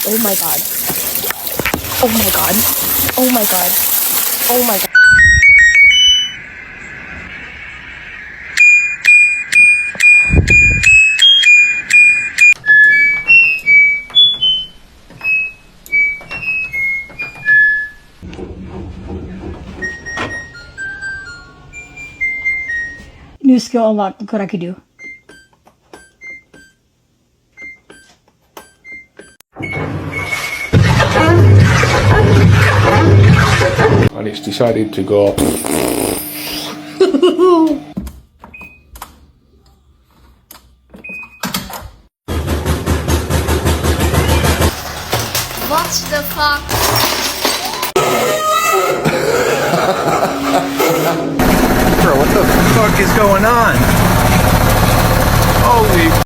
Oh my god. Oh my god. Oh my god. Oh my god. New skill unlocked. Look what I could do. And it's decided to go. What the fuck? Bro, what the fuck is going on? Holy